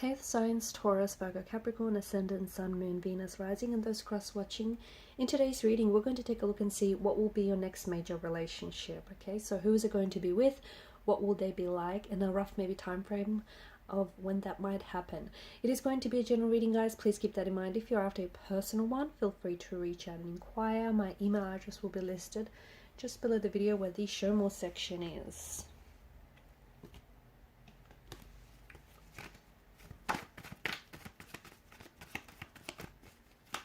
Okay, the signs Taurus, Virgo, Capricorn, Ascendant, Sun, Moon, Venus, Rising, and those cross-watching. In today's reading, we're going to take a look and see what will be your next major relationship. Okay, so who is it going to be with? What will they be like? And a rough maybe time frame of when that might happen. It is going to be a general reading, guys. Please keep that in mind. If you're after a personal one, feel free to reach out and inquire. My email address will be listed just below the video where the show more section is.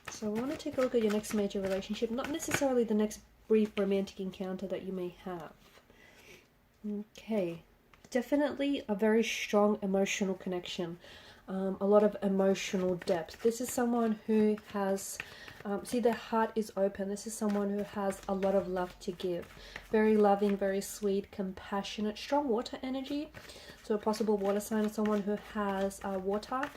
So I want to take a look at your next major relationship, not necessarily the next brief romantic encounter that you may have. Okay, definitely a very strong emotional connection, a lot of emotional depth. This is someone who has, see, their heart is open. This is someone who has a lot of love to give. Very loving, very sweet, compassionate, strong water energy. So a possible water sign is someone who has water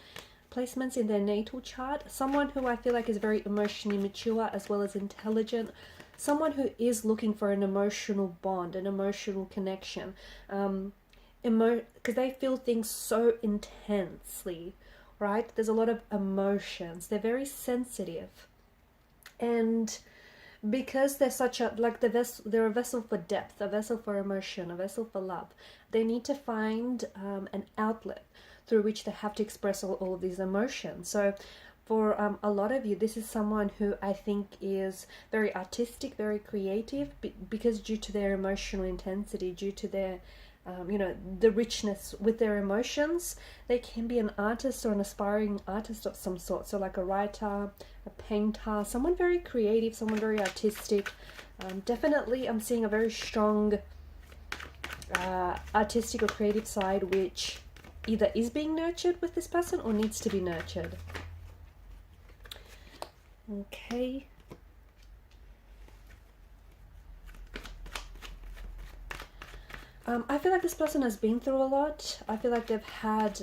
placements in their natal chart. Someone who I feel like is very emotionally mature as well as intelligent. Someone who is looking for an emotional bond, an emotional connection. Because they feel things so intensely, right? There's a lot of emotions. They're very sensitive. And because they're such a, like they're a vessel for depth, a vessel for emotion, a vessel for love. They need to find an outlet through which they have to express all of these emotions. So for a lot of you, this is someone who I think is very artistic, very creative, because due to their emotional intensity, due to their, you know, the richness with their emotions, they can be an artist or an aspiring artist of some sort. So like a writer, a painter, someone very creative, someone very artistic. Definitely I'm seeing a very strong artistic or creative side, which either is being nurtured with this person or needs to be nurtured. Okay. I feel like this person has been through a lot. I feel like they've had,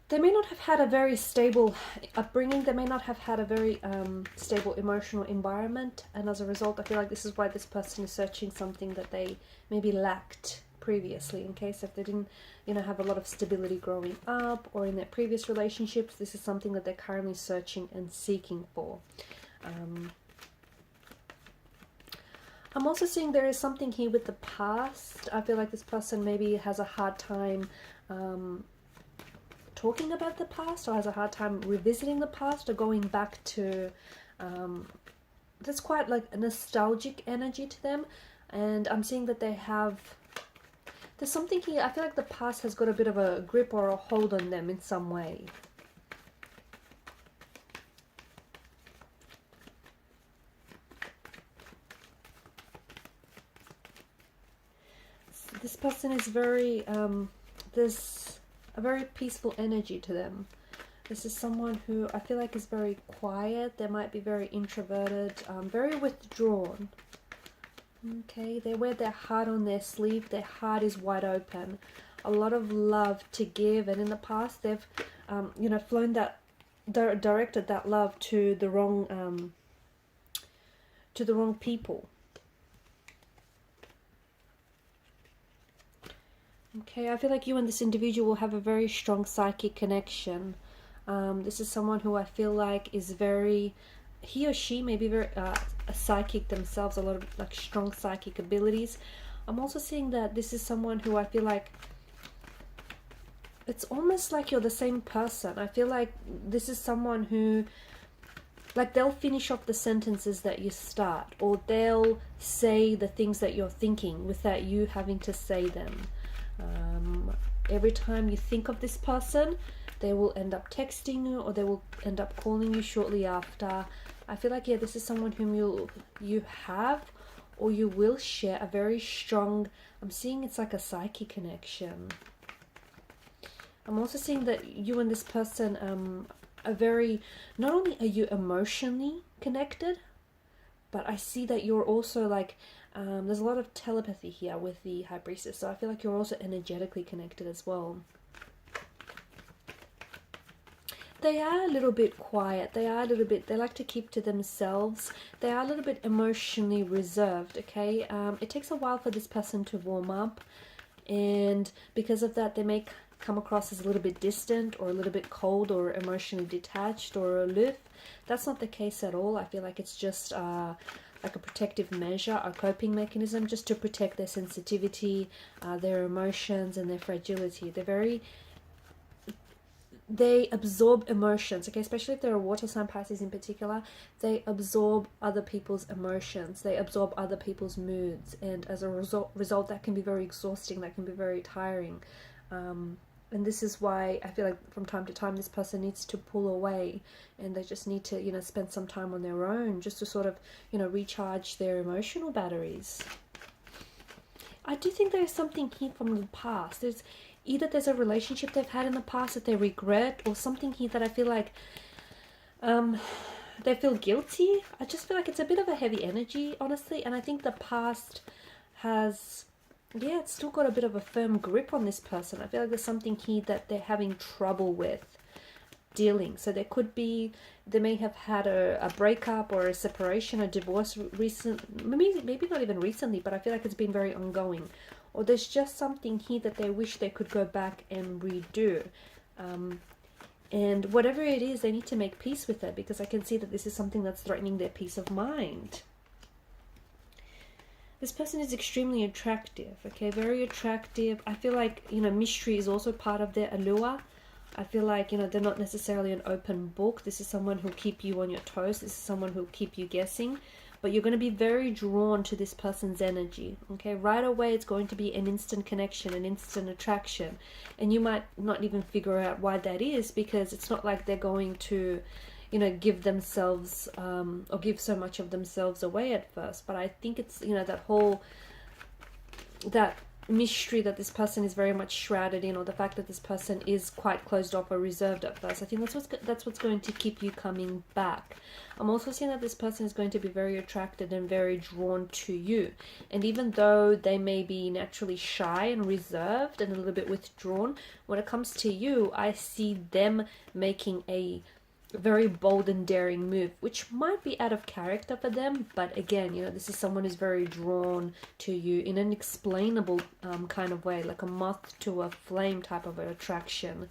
they may not have had a very stable upbringing. They may not have had a very stable emotional environment. And as a result, I feel like this is why this person is searching something that they maybe lacked previously, in case if they didn't, you know, have a lot of stability growing up or in their previous relationships. This is something that they're currently searching and seeking for. I'm also seeing there is something here with the past. I feel like this person maybe has a hard time talking about the past, or has a hard time revisiting the past or going back to, there's quite like a nostalgic energy to them. And I'm seeing that they have, there's something here, I feel like the past has got a bit of a grip or a hold on them in some way. This person is very, there's a very peaceful energy to them. This is someone who I feel like is very quiet. They might be very introverted, very withdrawn. Okay, they wear their heart on their sleeve. Their heart is wide open. A lot of love to give, and in the past they've, you know, flown that, directed that love to the wrong people. Okay, I feel like you and this individual will have a very strong psychic connection. This is someone who I feel like is very, he or she may be very a psychic themselves, a lot of like strong psychic abilities. I'm also seeing that this is someone who I feel like, it's almost like you're the same person. I feel like this is someone who, like, they'll finish off the sentences that you start, or they'll say the things that you're thinking without you having to say them. Every time you think of this person, they will end up texting you, or they will end up calling you shortly after. I feel like, yeah, this is someone whom you have or you will share a very strong, I'm seeing it's like a psychic connection. I'm also seeing that you and this person are very, not only are you emotionally connected, but I see that you're also like, there's a lot of telepathy here with the High Priestess. So I feel like you're also energetically connected as well. They are a little bit quiet. They are a little bit, they like to keep to themselves. They are a little bit emotionally reserved, okay? It takes a while for this person to warm up. And because of that, they may come across as a little bit distant or a little bit cold or emotionally detached or aloof. That's not the case at all. I feel like it's just like a protective measure, a coping mechanism, just to protect their sensitivity, their emotions, and their fragility. They absorb emotions, okay, especially if they're a water sign, Pisces in particular. They absorb other people's emotions, they absorb other people's moods, and as a result that can be very exhausting, that can be very tiring. And this is why I feel like from time to time this person needs to pull away, and they just need to, you know, spend some time on their own just to sort of, you know, recharge their emotional batteries. I do think there's something here from the past. There's a relationship they've had in the past that they regret, or something here that I feel like they feel guilty. I just feel like it's a bit of a heavy energy, honestly, and I think the past has, yeah, it's still got a bit of a firm grip on this person. I feel like there's something here that they're having trouble with dealing. So they may have had a breakup or a separation, a divorce maybe not even recently, but I feel like it's been very ongoing. Or there's just something here that they wish they could go back and redo. And whatever it is, they need to make peace with it, because I can see that this is something that's threatening their peace of mind. This person is extremely attractive, okay, very attractive. I feel like, you know, mystery is also part of their allure. I feel like, you know, they're not necessarily an open book. This is someone who'll keep you on your toes. This is someone who'll keep you guessing. But you're going to be very drawn to this person's energy, okay? Right away, it's going to be an instant connection, an instant attraction. And you might not even figure out why that is, because it's not like they're going to, you know, give themselves or give so much of themselves away at first. But I think it's, you know, that mystery that this person is very much shrouded in, or the fact that this person is quite closed off or reserved at first. I think that's what's going to keep you coming back. I'm also seeing that this person is going to be very attracted and very drawn to you. And even though they may be naturally shy and reserved and a little bit withdrawn, when it comes to you, I see them making a very bold and daring move, which might be out of character for them, but again, you know, this is someone who's very drawn to you in an explainable kind of way, like a moth to a flame type of an attraction.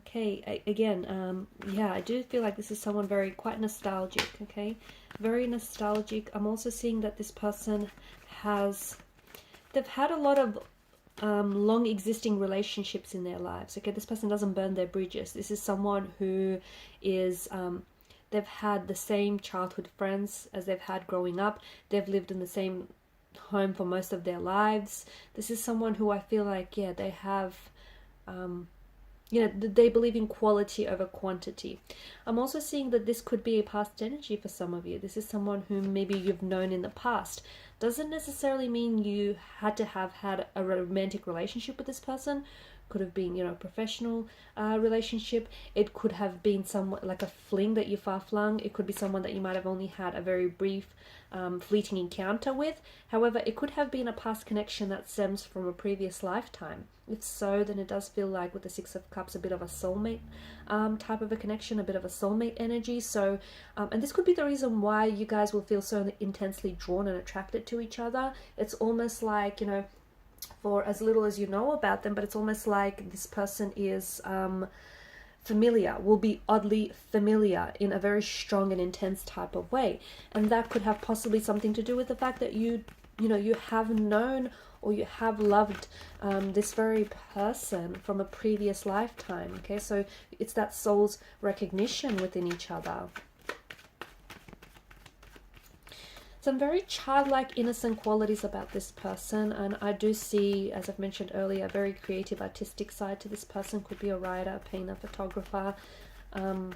Okay, again, yeah, I do feel like this is someone quite nostalgic, okay? Very nostalgic. I'm also seeing that this person they've had a lot of long existing relationships in their lives, okay? This person doesn't burn their bridges. This is someone who is, they've had the same childhood friends as they've had growing up. They've lived in the same home for most of their lives. This is someone who I feel like, yeah, they have... you know, they believe in quality over quantity. I'm also seeing that this could be a past energy for some of you. This is someone whom maybe you've known in the past. Doesn't necessarily mean you had to have had a romantic relationship with this person. Could have been, you know, a professional relationship. It could have been somewhat like a fling that you far-flung. It could be someone that you might have only had a very brief fleeting encounter with. However, it could have been a past connection that stems from a previous lifetime. If so, then it does feel like with the Six of Cups a bit of a soulmate type of a connection, a bit of a soulmate energy. So, and this could be the reason why you guys will feel so intensely drawn and attracted to each other. It's almost like, you know, for as little as you know about them, but it's almost like this person is familiar, will be oddly familiar in a very strong and intense type of way. And that could have possibly something to do with the fact that you have known or you have loved this very person from a previous lifetime, okay? So it's that soul's recognition within each other. Some very childlike, innocent qualities about this person, and I do see, as I've mentioned earlier, a very creative, artistic side to this person. Could be a writer, painter, photographer, and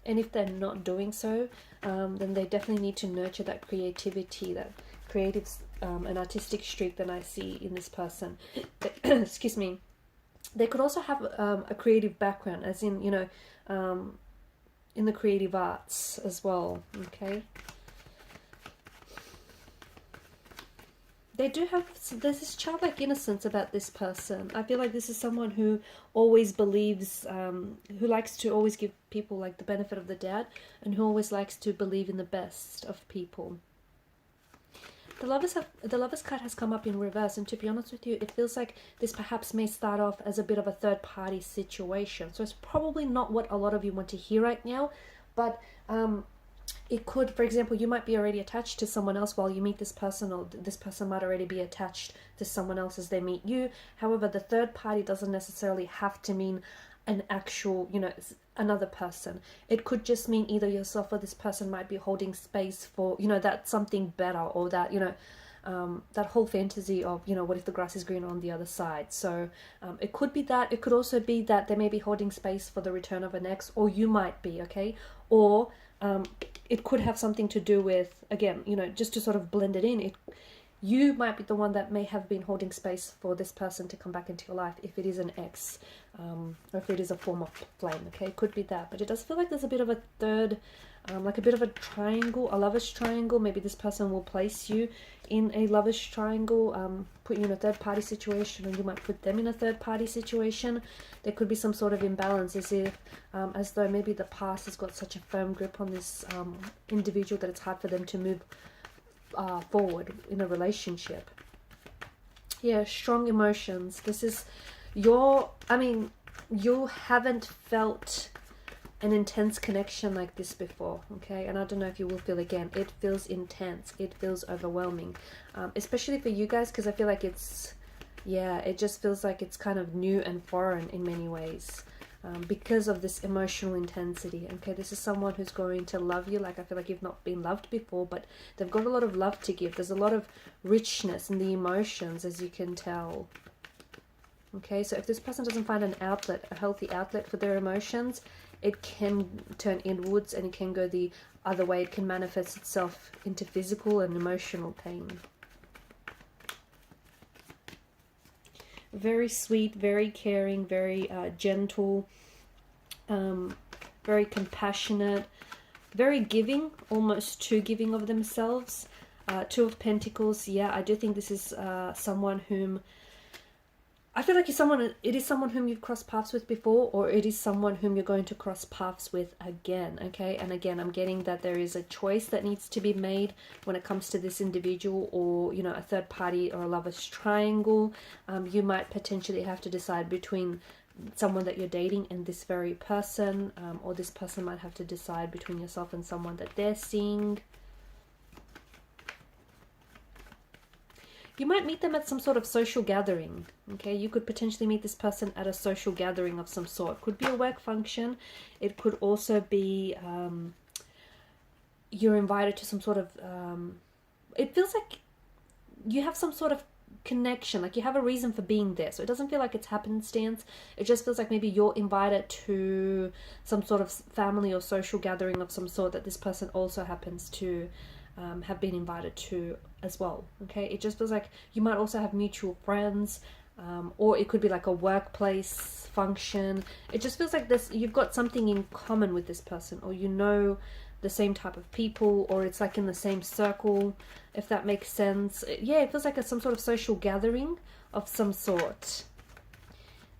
if they're not doing so, then they definitely need to nurture that creativity, that creative and artistic streak that I see in this person. Excuse me. They could also have a creative background, as in, you know, in the creative arts as well, okay? They do have, there's this childlike innocence about this person. I feel like this is someone who always believes, who likes to always give people like the benefit of the doubt, and who always likes to believe in the best of people. The Lovers card has come up in reverse, and to be honest with you, it feels like this perhaps may start off as a bit of a third-party situation. So it's probably not what a lot of you want to hear right now, but it could, for example, you might be already attached to someone else while you meet this person, or this person might already be attached to someone else as they meet you. However, the third party doesn't necessarily have to mean an actual, you know, another person. It could just mean either yourself or this person might be holding space for, you know, that something better, or that, you know, that whole fantasy of, you know, what if the grass is greener on the other side. So it could be that. It could also be that they may be holding space for the return of an ex, or you might be, okay? Or it could have something to do with, again, you know, just to sort of blend it in, you might be the one that may have been holding space for this person to come back into your life, if it is an ex, or if it is a form of flame, okay? It could be that, but it does feel like there's a bit of a third, like a bit of a triangle, a lover's triangle. Maybe this person will place you in a lover's triangle, put you in a third-party situation, and you might put them in a third-party situation. There could be some sort of imbalance, as though maybe the past has got such a firm grip on this individual that it's hard for them to move forward in a relationship. Yeah, strong emotions. This is you haven't felt an intense connection like this before, okay? And I don't know if you will feel again. It feels intense. It feels overwhelming, especially for you guys, because I feel like it's, yeah, it just feels like it's kind of new and foreign in many ways, because of this emotional intensity, okay? This is someone who's going to love you like I feel like you've not been loved before, but they've got a lot of love to give. There's a lot of richness in the emotions, as you can tell. Okay, so if this person doesn't find an outlet, a healthy outlet for their emotions, it can turn inwards, and it can go the other way. It can manifest itself into physical and emotional pain. Very sweet, very caring, very gentle, very compassionate, very giving, almost too giving of themselves. Two of Pentacles, yeah, I do think this is someone whom, I feel like it is someone whom you've crossed paths with before, or it is someone whom you're going to cross paths with again, okay? And again, I'm getting that there is a choice that needs to be made when it comes to this individual, or, you know, a third party or a lover's triangle. You might potentially have to decide between someone that you're dating and this very person, or this person might have to decide between yourself and someone that they're seeing. You might meet them at some sort of social gathering, okay? You could potentially meet this person at a social gathering of some sort. Could be a work function. It could also be you're invited to some sort of... it feels like you have some sort of connection, like you have a reason for being there. So it doesn't feel like it's happenstance. It just feels like maybe you're invited to some sort of family or social gathering of some sort that this person also happens to have been invited to as well, okay? It just feels like you might also have mutual friends, or it could be like a workplace function. It just feels like this, you've got something in common with this person, or you know the same type of people, or it's like in the same circle, if that makes sense. Yeah, it feels like some sort of social gathering of some sort.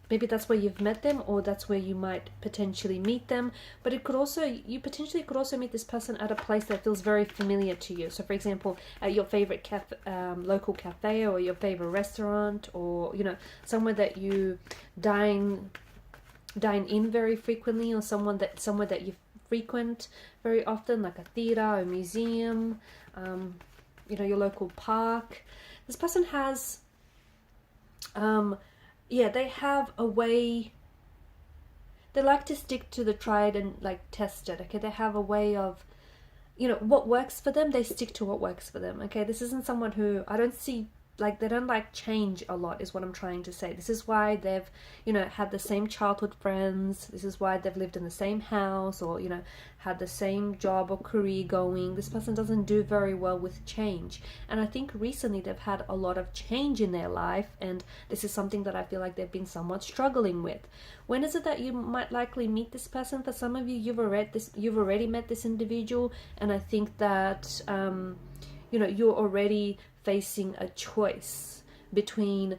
Maybe that's where you've met them, or that's where you might potentially meet them. But it could also, you potentially could also meet this person at a place that feels very familiar to you. So for example, at your favorite local cafe, or your favorite restaurant, or, you know, somewhere that you dine in very frequently, or somewhere that you frequent very often, like a theater, a museum, you know, your local park. This person has yeah, they have a way, they like to stick to the tried and like tested, okay? They have a way of, you know, what works for them, they stick to what works for them, okay? This isn't someone who, I don't see, like, they don't like change a lot, is what I'm trying to say. This is why they've, you know, had the same childhood friends. This is why they've lived in the same house, or, you know, had the same job or career going. This person doesn't do very well with change. And I think recently they've had a lot of change in their life, and this is something that I feel like they've been somewhat struggling with. When is it that you might likely meet this person? For some of you, you've already met this individual, and I think that you know, you're already facing a choice between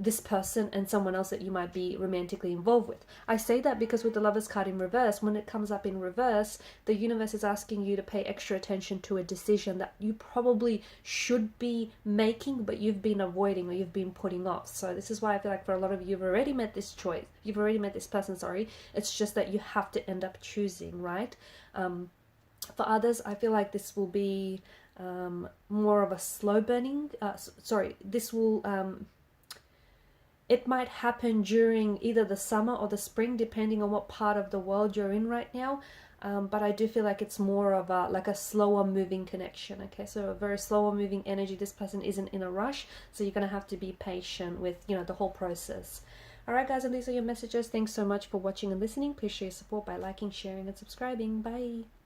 this person and someone else that you might be romantically involved with. I say that because with the Lovers card in reverse, when it comes up in reverse, the universe is asking you to pay extra attention to a decision that you probably should be making, but you've been avoiding or you've been putting off. So this is why I feel like for a lot of you, you've already met this choice. You've already met this person, sorry. It's just that you have to end up choosing, right? For others, I feel like this will be more of a slow burning. This will... it might happen during either the summer or the spring, depending on what part of the world you're in right now. But I do feel like it's more of a slower moving connection. Okay, so a very slower moving energy. This person isn't in a rush, so you're going to have to be patient with, you know, the whole process. Alright guys, and these are your messages. Thanks so much for watching and listening. Please show your support by liking, sharing and subscribing. Bye.